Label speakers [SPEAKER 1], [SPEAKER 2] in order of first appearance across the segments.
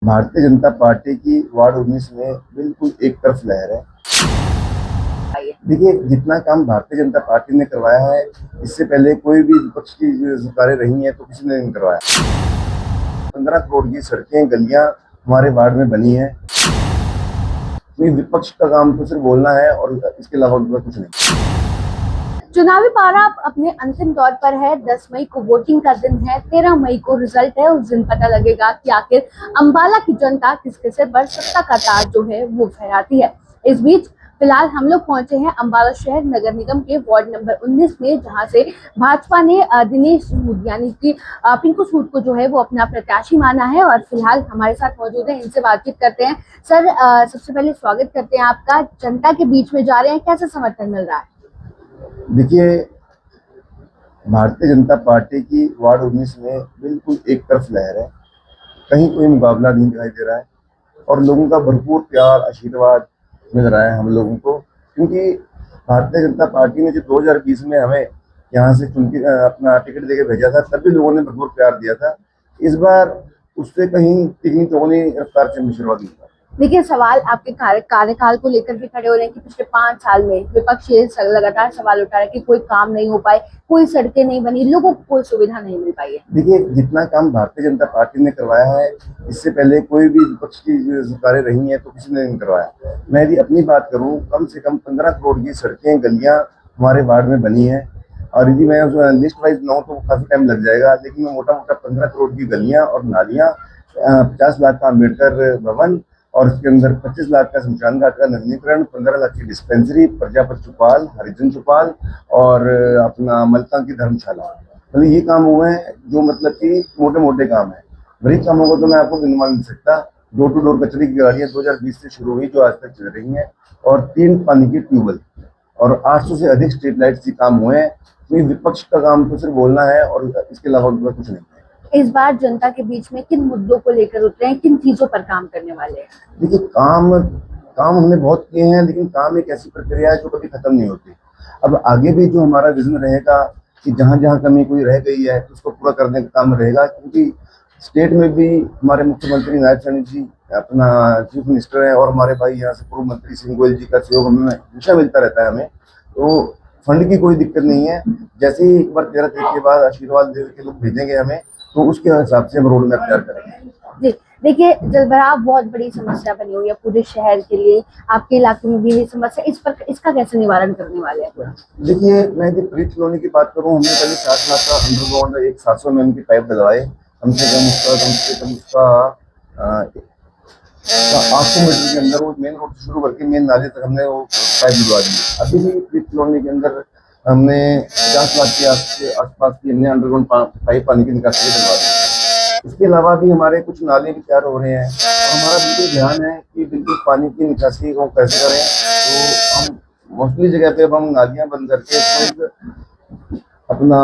[SPEAKER 1] Bharatiya Janata party की ward 19 में बिल्कुल एक तरफ लहर है। देखिए, जितना काम भारतीय जनता पार्टी ने करवाया है, इससे पहले कोई भी विपक्ष की सरकारें रही हैं तो किसी ने नहीं करवाया। 15 करोड़ की सड़कें गलियां हमारे वार्ड में बनी है। कोई विपक्ष का काम तो सिर्फ बोलना है और इसके अलावा कुछ नहीं।
[SPEAKER 2] चुनावी पारा अपने अंतिम दौर पर है। 10 मई को वोटिंग का दिन है। 13 मई को रिजल्ट है। उस दिन पता लगेगा कि आखिर अंबाला की जनता किसके सिर पर सत्ता का ताज जो है वो फहराती है। इस बीच फिलहाल हम लोग पहुंचे हैं अंबाला शहर नगर निगम के वार्ड नंबर 19 में, जहां से भाजपा ने दिनेश सूद यानी कि पिंकू सूद को जो है वो अपना प्रत्याशी माना है और फिलहाल हमारे साथ मौजूद है। इनसे बातचीत करते हैं। सर, सबसे पहले स्वागत करते हैं आपका। जनता के बीच में जा रहे हैं, कैसा समर्थन मिल रहा है?
[SPEAKER 1] देखिए, भारतीय जनता पार्टी की वार्ड 19 में बिल्कुल एक तरफ लहर है। कहीं कोई मुकाबला नहीं दिखाई दे रहा है और लोगों का भरपूर प्यार आशीर्वाद मिल रहा है हम लोगों को, क्योंकि भारतीय जनता पार्टी ने जो 2020 में हमें यहाँ से चुन के अपना टिकट देके भेजा था, तब भी लोगों ने भरपूर प्यार दिया था। इस बार उससे कहीं तिगनी चौगनी रफ्तार से आशीर्वाद मिला।
[SPEAKER 2] देखिए, सवाल आपके कार्यकाल को लेकर भी खड़े हो रहे हैं कि पिछले 5 साल में विपक्ष ये लगातार सवाल उठा रहा है कि कोई काम नहीं हो पाए, कोई सड़कें नहीं बनी, लोगों को कोई सुविधा नहीं मिल पाई है।
[SPEAKER 1] देखिए, जितना काम भारतीय जनता पार्टी ने करवाया है, इससे पहले कोई भी विपक्ष की सरकारें रही हैं तो किसी ने नहीं करवाया। मैं यदि अपनी बात करूं, कम से कम 15 करोड़ की सड़कें गलियां हमारे वार्ड में बनी है और यदि मैं लिस्ट वाइज बनाऊं तो काफी टाइम लग जाएगा, लेकिन मैं मोटा मोटा 15 करोड़ की गलियां और नालियां, 50 लाख का अम्बेडकर भवन और इसके अंदर 25 लाख का शमशान घाट का नवीनीकरण, 15 लाख की डिस्पेंसरी, प्रजापति चौपाल, हरिजन चौपाल और अपना मलका की धर्मशाला, मतलब ये काम हुए हैं जो मतलब कि मोटे मोटे काम है। बड़ी कामों को तो मैं आपको गिनवा नहीं सकता। डोर टू डोर कचरे की गाड़ियां 2020 से शुरू हुई जो आज तक चल रही हैं और 3 पानी के ट्यूबवेल और 800 से अधिक स्ट्रीट लाइट्स के काम हुए हैं। तो विपक्ष का काम तो सिर्फ बोलना है और इसके अलावा कुछ नहीं है।
[SPEAKER 2] इस बार जनता के बीच में किन मुद्दों को लेकर उतरे हैं, किन चीजों पर काम करने वाले हैं?
[SPEAKER 1] देखिए, काम हमने बहुत किए हैं, लेकिन काम एक ऐसी प्रक्रिया है जो कभी खत्म नहीं होती। अब आगे भी जो हमारा विजन रहेगा कि जहां जहां कमी कोई रह गई है तो उसको पूरा करने का काम रहेगा, क्योंकि स्टेट में भी हमारे मुख्यमंत्री नायब सैनी जी अपना चीफ मिनिस्टर है और हमारे भाई यहाँ से पूर्व मंत्री सिंह गोयल जी का सहयोग हमें हमेशा मिलता रहता है हमें, तो फंड की कोई दिक्कत नहीं है। जैसे ही एक बार 13 तारीख के बाद आशीर्वाद दे के लोग भेजेंगे हमें, तो उसके हिसाब से हम रोड मैप तैयार करेंगे।
[SPEAKER 2] जी, देखिए, जलभराव बहुत बड़ी समस्या बनी हुई है पूरे शहर के लिए। आपके इलाके में भी ये समस्या, इसका कैसे निवारण करने वाले हैं?
[SPEAKER 1] देखिए, मैं यदि ब्रिज कॉलोनी की बात करूं, हमने पहले 7 लाख का अंडरग्राउंड एक 700 mm की पाइप डलवाए। कम से कम उसका 800 मीटर के अंदर वो मेन रोड से शुरू करके मेन नाले तक हमने वो पाइप डलवा दी। अभी भी ब्रिज कॉलोनी के अंदर हमने 50 लाख के आसपास की हमने अंडरग्राउंड पाइप पानी की निकासी डलवा दी। इसके अलावा भी हमारे कुछ नाले भी तैयार हो रहे हैं और हमारा बिल्कुल ध्यान है कि बिल्कुल पानी की निकासी को कैसे करें। तो हम मोस्टली जगह पे अब हम नालियां बंद करके अपना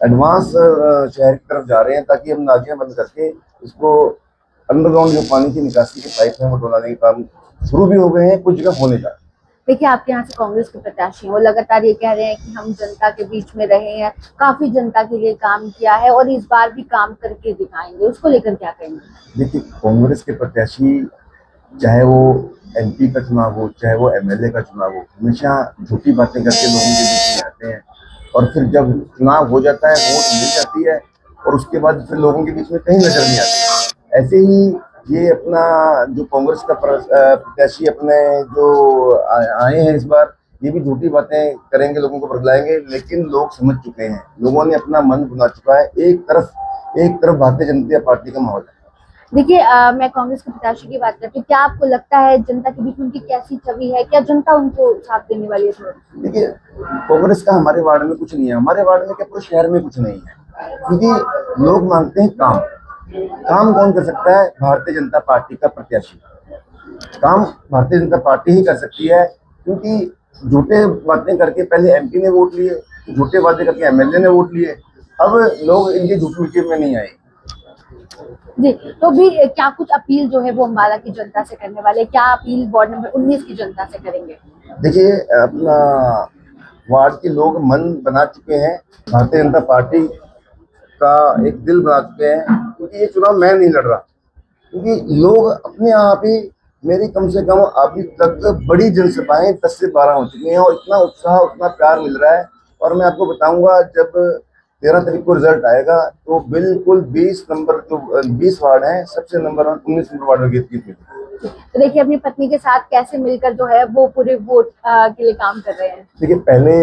[SPEAKER 1] एडवांस शहर की तरफ जा रहे हैं, ताकि हम नालियां बंद करके इसको अंडरग्राउंड जो पानी की निकासी के पाइप है वो डलाने के काम शुरू भी हो गए हैं, कुछ जगह होने जा रहे हैं।
[SPEAKER 2] देखिए, आपके यहाँ से कांग्रेस के प्रत्याशी हैं, वो लगातार ये कह रहे हैं कि हम जनता के बीच में रहे हैं, काफी जनता के लिए काम किया है और इस बार भी काम करके दिखाएंगे। उसको लेकर क्या कहेंगे?
[SPEAKER 1] देखिए, कांग्रेस के प्रत्याशी चाहे वो MP का चुनाव हो, चाहे वो MLA का चुनाव हो, हमेशा झूठी बातें करके लोगों के बीच में आते हैं और फिर जब चुनाव हो जाता है, वोट मिल जाती है और उसके बाद फिर लोगों के बीच में कहीं नजर नहीं आते। ऐसे ही ये अपना जो कांग्रेस का प्रत्याशी अपने जो आए हैं इस बार, ये भी झूठी बातें करेंगे, लोगों को बदलाएंगे, लेकिन लोग समझ चुके हैं, लोगों ने अपना मन बना चुका है। एक तरफ भारतीय जनता पार्टी का माहौल है।
[SPEAKER 2] देखिए, मैं कांग्रेस के प्रत्याशी की बात करती हूँ। क्या आपको लगता है जनता के बीच में उनकी कैसी छवि है? क्या जनता उनको साथ देने वाली है?
[SPEAKER 1] देखिए, कांग्रेस का हमारे वार्ड में कुछ नहीं है, हमारे वार्ड में क्या पूरे शहर में कुछ नहीं है, क्योंकि लोग मांगते हैं काम कौन कर सकता है? भारतीय जनता पार्टी का प्रत्याशी। काम भारतीय जनता पार्टी ही कर सकती है, क्योंकि झूठे बातें करके पहले MP ने वोट लिए, झूठे वादे करके MLA ने वोट लिए, अब लोग इनकी झूठी मिट्टी में नहीं आए।
[SPEAKER 2] जी, तो भी क्या कुछ अपील जो है वो अंबाला की जनता से करने वाले? क्या अपील वार्ड नंबर 19 की जनता से करेंगे?
[SPEAKER 1] देखिए, अपना वार्ड के लोग मन बना चुके हैं, भारतीय जनता पार्टी का एक दिल बना चुके हैं, क्योंकि ये चुनाव मैं नहीं लड़ रहा, क्योंकि लोग अपने आप ही, मेरी कम से कम अभी तक बड़ी जनसभाएं 10 से 12 हो चुकी हैं और इतना उत्साह, उतना प्यार मिल रहा है। और मैं आपको बताऊंगा, जब 13 तारीख को रिजल्ट आएगा तो बिल्कुल 20 नंबर, जो 20 वार्ड हैं, सबसे नंबर 19 नंबर वार्ड में जीत मिलेगी।
[SPEAKER 2] तो देखिए अपनी पत्नी के साथ कैसे मिलकर जो है वो पूरे वोट के लिए काम कर रहे हैं।
[SPEAKER 1] देखिए, पहले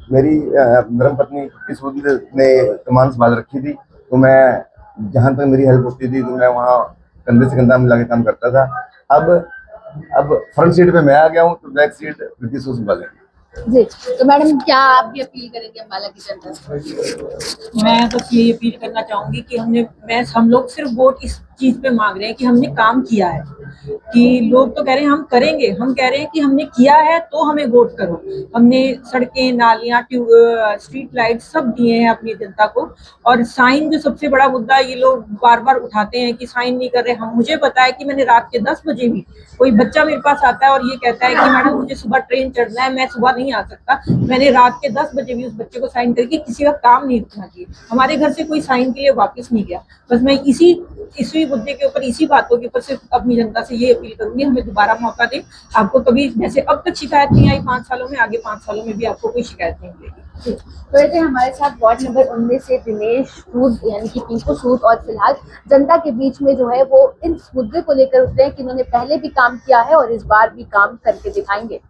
[SPEAKER 1] मेरी धर्मपत्नी सूद ने कमान संभाल रखी थी, तो मैं जहां तक मेरी हेल्प होती थी तो मैं वहाँ कंधे से कंधा मिला के काम करता था। अब फ्रंट सीट पे मैं आ गया हूँ, तो बैक सीट कृति सूद संभालेंगे।
[SPEAKER 2] जी, तो मैडम क्या आप भी अपील करेंगे अम्बाला की जनता से?
[SPEAKER 3] मैं बस यही अपील करना चाहूंगी कि हम लोग सिर्फ वोट इस चीज पे मांग रहे हैं कि हमने काम किया है। कि लोग तो कह रहे हैं हम करेंगे, हम कह रहे हैं कि हमने किया है तो हमें वोट करो। हमने सड़कें, नालियां, स्ट्रीट लाइट सब दिए हैं अपनी जनता को। और साइन जो सबसे बड़ा मुद्दा ये लोग बार बार उठाते हैं कि साइन नहीं कर रहे हम। मुझे पता है कि मैंने रात के 10 बजे भी, कोई बच्चा मेरे पास आता है और ये कहता है कि मैडम मुझे सुबह ट्रेन चढ़ना है, मैं सुबह नहीं आ सकता, मैंने रात के 10 बजे भी उस बच्चे को साइन करके किसी का काम नहीं रुकना चाहिए। हमारे घर से कोई साइन के लिए वापस नहीं गया। बस मैं इसी मुद्दे के ऊपर, इसी बातों के ऊपर सिर्फ अपनी जनता से ये अपील करूंगी, हमें दोबारा मौका दें। आपको कभी जैसे अब तक शिकायत नहीं आई 5 सालों में, आगे 5 सालों में भी आपको कोई शिकायत नहीं मिलेगी।
[SPEAKER 2] तो ऐसे हमारे साथ वार्ड नंबर 19 से दिनेश सूद यानी कि पिंकू सूद और फिलहाल जनता के बीच में जो है वो इस मुद्दे को लेकर उतरे हैं कि उन्होंने पहले भी काम किया है और इस बार भी काम करके दिखाएंगे।